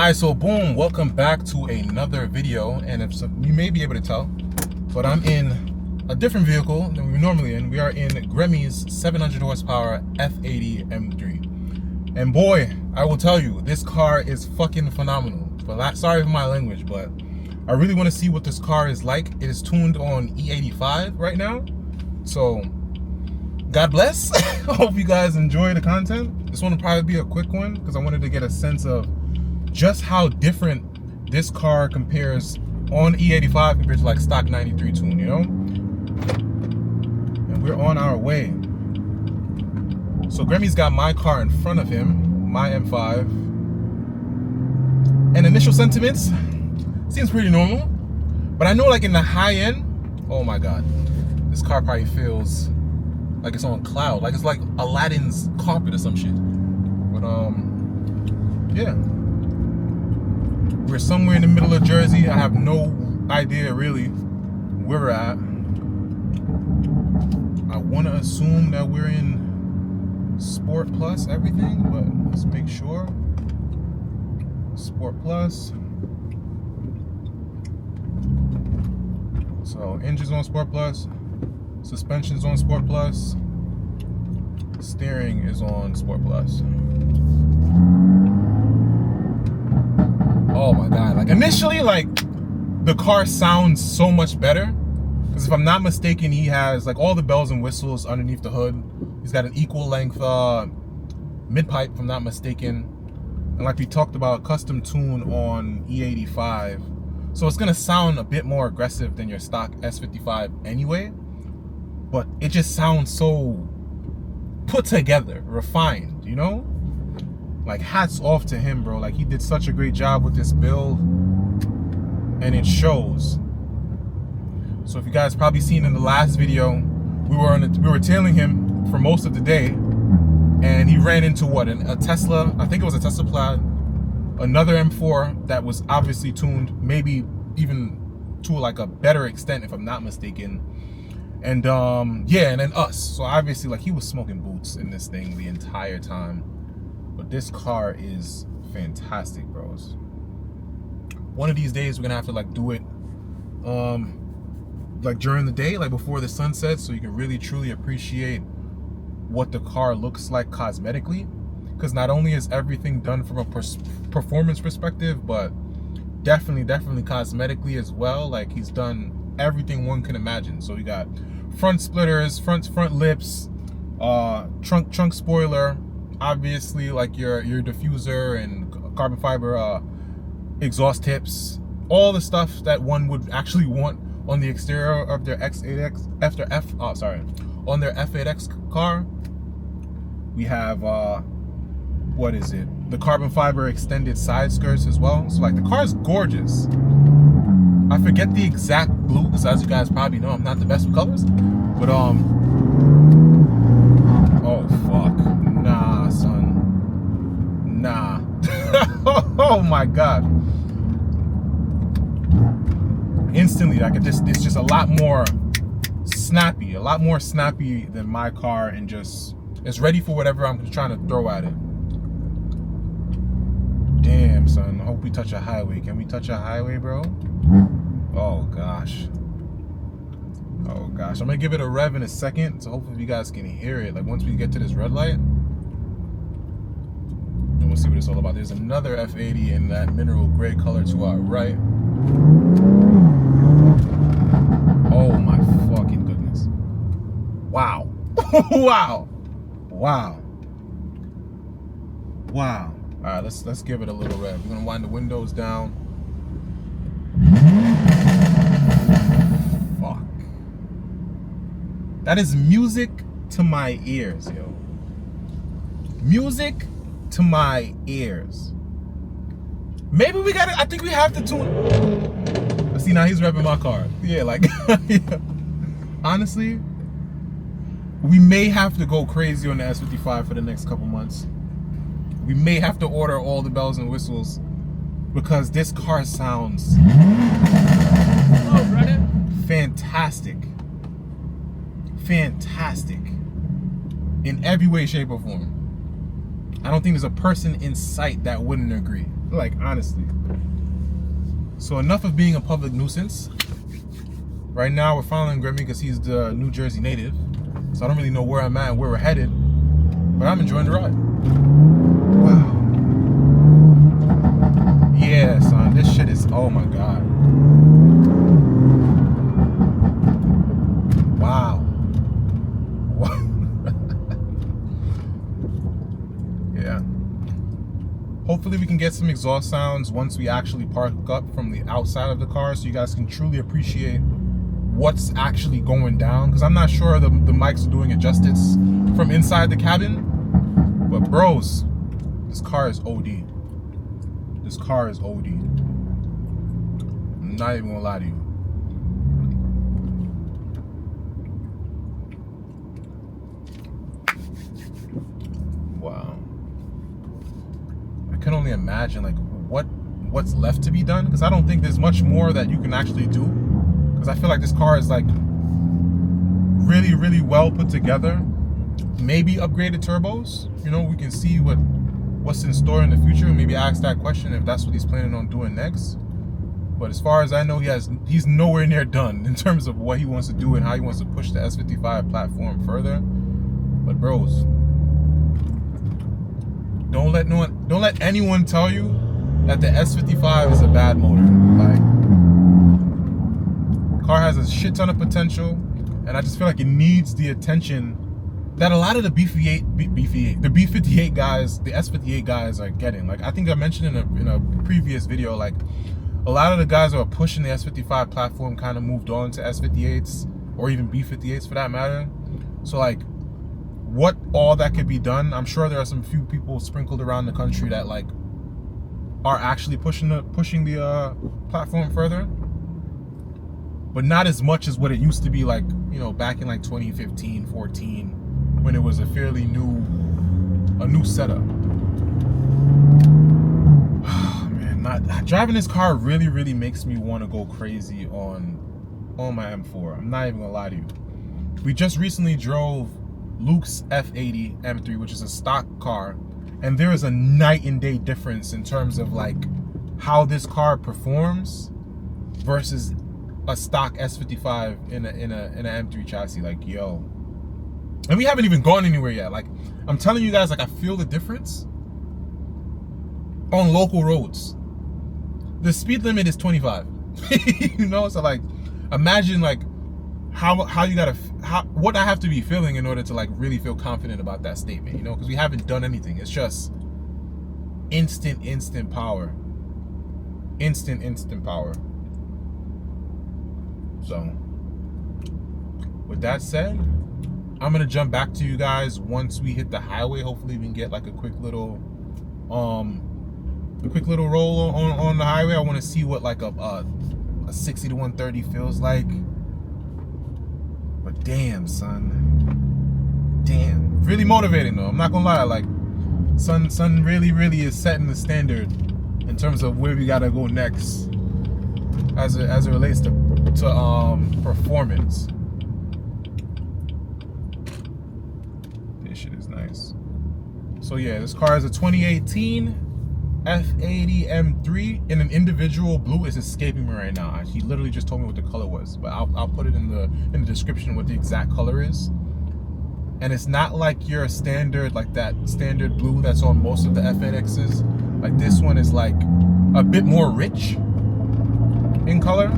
Alright, so boom, welcome back to another video. And if you may be able to tell, but I'm in a different vehicle than we're normally in. We are in Gremmy's 700 horsepower F80 M3. And boy, I will tell you, this car is fucking phenomenal. But sorry for my language, but I really want to see what this car is like. It is tuned on E85 right now. So God bless. Hope you guys enjoy the content. This one will probably be a quick one because I wanted to get a sense of just how different this car compares on E85 compared to like stock 93 tune, you know? And we're on our way. So Gremmy's got my car in front of him, my M5. And initial sentiments, seems pretty normal. But I know like in the high end, oh my God, this car probably feels like it's on cloud, like it's like Aladdin's carpet or some shit. But yeah. We're somewhere in the middle of Jersey. I have no idea really where we're at. I want to assume that we're in Sport Plus everything, but let's make sure. Sport Plus. So engine's on Sport Plus, suspension's on Sport Plus, steering is on Sport Plus. Oh my God, like initially, like the car sounds so much better because if I'm not mistaken, he has like all the bells and whistles underneath the hood. He's got an equal length mid pipe, if I'm not mistaken, and like we talked about, custom tune on E85, so it's gonna sound a bit more aggressive than your stock S55 anyway, but it just sounds so put together, refined, you know? Like hats off to him, bro. Like he did such a great job with this build and it shows. So if you guys probably seen in the last video, we were tailing him for most of the day and he ran into what, a Tesla, I think it was a Tesla Plaid, another M4 that was obviously tuned, maybe even to like a better extent if I'm not mistaken. And yeah, and then us. So obviously like he was smoking boots in this thing the entire time. But this car is fantastic, bros. One of these days we're gonna have to like do it like during the day, like before the sun sets, so you can really truly appreciate what the car looks like cosmetically. Because not only is everything done from a performance perspective, but definitely cosmetically as well. Like he's done everything one can imagine. So you got front splitters, front lips, trunk spoiler, obviously like your diffuser and carbon fiber exhaust tips, all the stuff that one would actually want on the exterior of their on their F8X car. We have what is it, the carbon fiber extended side skirts as well. So like the car is gorgeous. I forget the exact blue because as you guys probably know, I'm not the best with colors, but oh fuck, nah son, nah. Oh my God, instantly like it's just a lot more snappy than my car, and just it's ready for whatever I'm trying to throw at it. Damn son, I hope we touch a highway. Can we touch a highway, bro? Oh gosh, I'm gonna give it a rev in a second, so hopefully you guys can hear it like once we get to this red light, and we'll see what it's all about. There's another F80 in that mineral gray color to our right. Oh my fucking goodness, wow. Wow. All right, let's give it a little rev. We're gonna wind the windows down. Fuck. That is music to my ears, yo. Music to my ears. Maybe we gotta, I think we have to tune. See, now he's revving my car. Yeah, like, yeah. Honestly, we may have to go crazy on the S55 for the next couple months. We may have to order all the bells and whistles because this car sounds fantastic. Fantastic. In every way, shape, or form. I don't think there's a person in sight that wouldn't agree. Like, honestly. So enough of being a public nuisance. Right now we're following Grimmy because he's the New Jersey native. So I don't really know where I'm at and where we're headed. But I'm enjoying the ride. Wow. Yeah, son. This shit is, oh my God. Wow. Yeah. Hopefully we can get some exhaust sounds once we actually park up from the outside of the car so you guys can truly appreciate what's actually going down, because I'm not sure the mics are doing it justice from inside the cabin. But bros, this car is OD. This car is OD. I'm not even gonna lie to you. Wow. I can only imagine like what's left to be done, because I don't think there's much more that you can actually do, because I feel like this car is like really, really well put together. Maybe upgraded turbos, you know, we can see what's in store in the future. Maybe ask that question if that's what he's planning on doing next. But as far as I know, he's nowhere near done in terms of what he wants to do and how he wants to push the S55 platform further. But bros, don't let anyone tell you that the S55 is a bad motor. Like, car has a shit ton of potential, and I just feel like it needs the attention that a lot of the B58 guys, the S58 guys are getting. Like, I think I mentioned in a previous video, like, a lot of the guys who are pushing the S55 platform kind of moved on to S58s, or even B58s for that matter. So like, what all that could be done, I'm sure there are some few people sprinkled around the country that like are actually pushing the platform further, but not as much as what it used to be, like, you know, back in like 2015, 14, when it was a fairly new setup. Man, driving this car really, really makes me want to go crazy on my M4. I'm not even gonna lie to you. We just recently drove Luke's F80 M3, which is a stock car, and there is a night and day difference in terms of like how this car performs versus a stock S55 in a M3 chassis. Like, yo, and we haven't even gone anywhere yet. Like, I'm telling you guys, like, I feel the difference on local roads. The speed limit is 25. You know, so like, imagine like what I have to be feeling in order to like really feel confident about that statement, you know, because we haven't done anything. It's just instant power. Instant power. So with that said, I'm gonna jump back to you guys once we hit the highway. Hopefully we can get like a quick little roll on the highway. I want to see what like a 60 to 130 feels like. But damn, son, damn, really motivating though. I'm not gonna lie, like, son really is setting the standard in terms of where we gotta go next as it relates to performance. This shit is nice. So yeah, this car is a 2018 F80 M3 in an individual blue. Is escaping me right now. He literally just told me what the color was, but I'll put it in the description what the exact color is. And it's not like your standard, like that standard blue that's on most of the FNXs. Like, this one is like a bit more rich in color.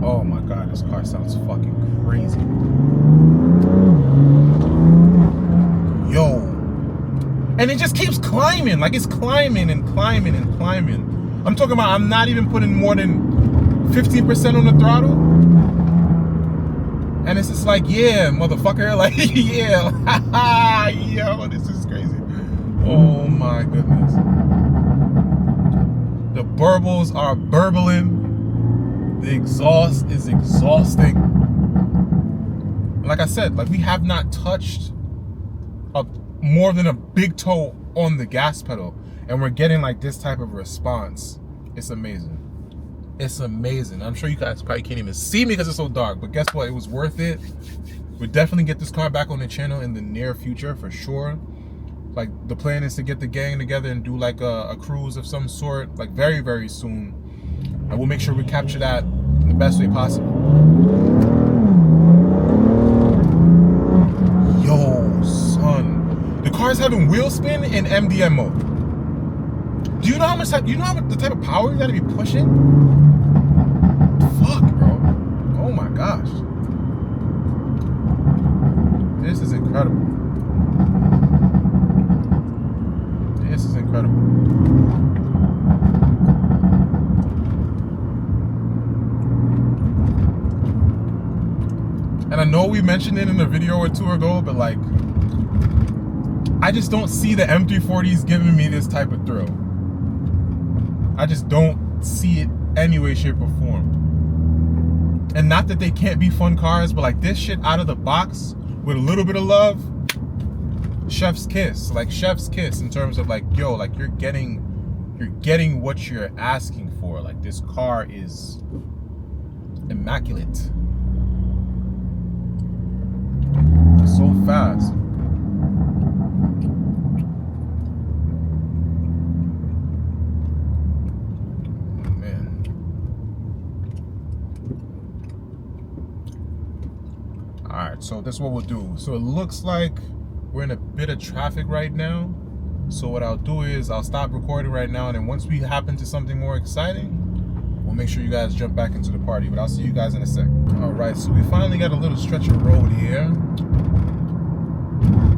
Oh my god, this car sounds fucking crazy. Yo. And it just keeps climbing, like it's climbing and climbing and climbing. I'm talking about, I'm not even putting more than 15% on the throttle. And it's just like, yeah, motherfucker, like, yeah, yo, this is crazy. Oh my goodness. The burbles are burbling. The exhaust is exhausting. Like I said, like, we have not touched more than a big toe on the gas pedal, and we're getting like this type of response. It's amazing. It's amazing. I'm sure you guys probably can't even see me because it's so dark, but guess what? It was worth it. We'll definitely get this car back on the channel in the near future for sure. Like the plan is to get the gang together and do like a cruise of some sort, like very, very soon. And we'll make sure we capture that in the best way possible. Yo, son, the car's having wheel spin in MDM mode. Do you know how much? Do you know the type of power you gotta be pushing? Fuck, bro. Oh my gosh. This is incredible. This is incredible. And I know we mentioned it in a video or two ago, but like, I just don't see the M340s giving me this type of thrill. I just don't see it any way, shape, or form. And not that they can't be fun cars, but like this shit out of the box with a little bit of love, chef's kiss. Like chef's kiss in terms of like, yo, like you're getting what you're asking for. Like this car is immaculate. So fast. Alright, so this is what we'll do. So it looks like we're in a bit of traffic right now. So what I'll do is I'll stop recording right now, and then once we happen to something more exciting, we'll make sure you guys jump back into the party. But I'll see you guys in a sec. Alright, so we finally got a little stretch of road here.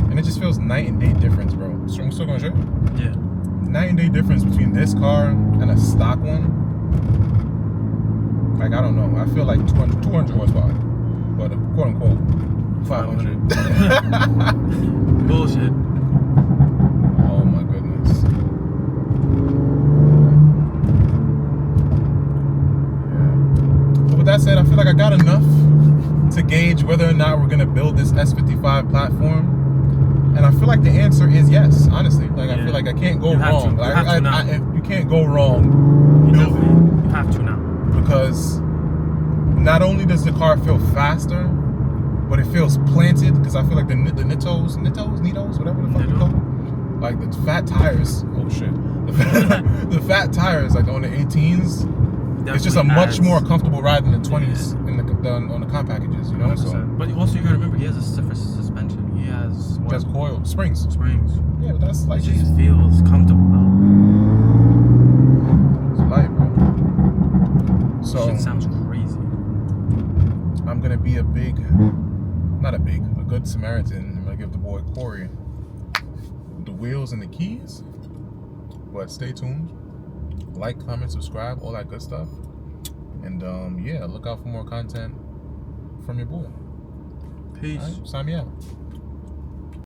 And it just feels night and day difference, bro. So I'm still gonna show you? Yeah. Night and day difference between this car and a stock one. Like, I don't know. I feel like 200 horsepower. But quote unquote 500. Bullshit. Oh my goodness. Yeah. So with that said, I feel like I got enough to gauge whether or not we're gonna build this S55 platform. And I feel like the answer is yes, honestly. Like, yeah. I feel like I can't go wrong. You can't go wrong building. You have to now. Because not only does the car feel faster, but it feels planted. Because I feel like the Nitos, whatever the fuck you call them, like the fat tires. Oh shit, the fat tires, like on the 18s, definitely it's just a much more comfortable ride than the 20s in on the comp packages. You know, 100%. So. But also you gotta remember, he has a stiffer suspension. He has what? Just coil springs. Yeah, but that's like it just feels comfortable though. It's light, bro. So shit sounds crazy. I'm gonna be a good Samaritan. I'm gonna give the boy Corey the wheels and the keys. But stay tuned. Like, comment, subscribe, all that good stuff. And yeah, look out for more content from your boy. Peace. All right, sign me out.